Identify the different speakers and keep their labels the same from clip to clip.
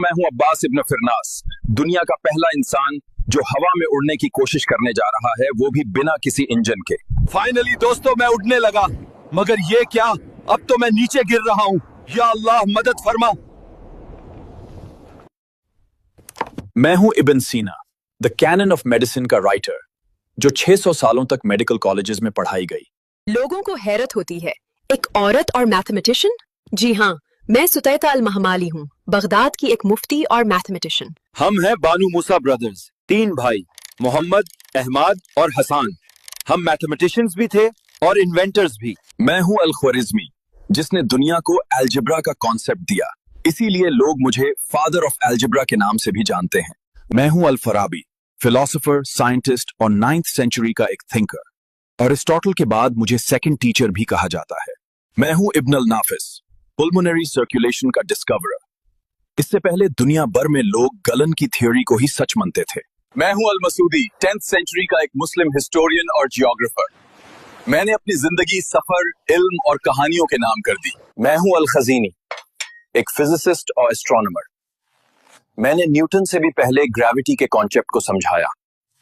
Speaker 1: मैं हूं अब्बास इब्न फिरनास, दुनिया का पहला इंसान जो हवा में उड़ने की कोशिश करने जा रहा है, वो भी बिना किसी इंजन के।
Speaker 2: फाइनली दोस्तों मैं उड़ने लगा, मगर ये क्या, अब तो मैं नीचे गिर रहा हूं। या अल्लाह मदद फरमा।
Speaker 3: मैं हूं इब्न सीना, द कैनन ऑफ मेडिसिन का राइटर, जो 600 सालों तक मेडिकल कॉलेजेस में पढ़ाई गई।
Speaker 4: लोगों को हैरत होती है, एक औरत और मैथमेटिशियन? जी हाँ, मैं सुतैता अल महमाली हूँ, बगदाद की एक मुफ्ती और मैथमेटिशियन।
Speaker 2: हम हैं बानू मूसा ब्रदर्स, 3 भाई, मोहम्मद, अहमद और हसान। हम मैथमेटिशियंस भी थे और इन्वेंटर्स भी।
Speaker 1: मैं हूं अल ख्वारिज़मी, जिसने दुनिया को अलजेब्रा का कॉन्सेप्ट दिया, इसीलिए लोग मुझे फादर ऑफ अलजेब्रा के नाम से भी जानते हैं।
Speaker 3: मैं हूं अल फराबी, फिलोसोफर, साइंटिस्ट और 9th सेंचुरी का एक थिंकर। एरिस्टोटल के बाद मुझे सेकंड टीचर भी कहा जाता है।
Speaker 1: मैं हूं इब्न अल नाफिस, पुल्मोनरी सर्कुलेशन का डिस्कवरर। इससे पहले दुनिया भर में लोग गलन की थ्योरी को ही सच मानते थे। मैं हूं अल मसूदी, 10th सेंचुरी का एक मुस्लिम हिस्टोरियन और जियोग्राफर। मैंने अपनी जिंदगी सफर, इल्म और कहानियों के नाम कर दी।
Speaker 5: मैं हूं अल खजीनी, एक फिजिसिस्ट और एस्ट्रोनॉमर। मैंने न्यूटन से भी पहले ग्रेविटी के कॉन्सेप्ट को समझाया।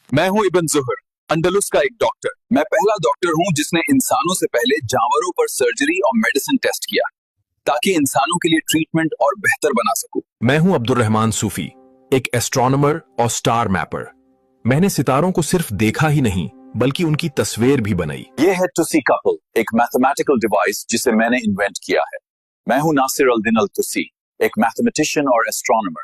Speaker 1: मैं हूं इब्न जुहर, अंडलुस का एक डॉक्टर। मैं पहला डॉक्टर हूं जिसने इंसानों से पहले जानवरों पर सर्जरी और मेडिसिन टेस्ट किया, ताकि इंसानों के लिए ट्रीटमेंट और बेहतर बना सकूं।
Speaker 6: मैं हूं अब्दुर्रहमान सूफी, एक एस्ट्रोनॉमर और स्टार मैपर। मैंने सितारों को सिर्फ देखा ही नहीं, बल्कि उनकी तस्वीर भी बनाई।
Speaker 5: ये है तुसी कपल, एक मैथमेटिकल डिवाइस जिसे मैंने इन्वेंट किया है। मैं हूं नासिर अल दिन अल तुसी, एक मैथमेटिशियन और एस्ट्रोनॉमर।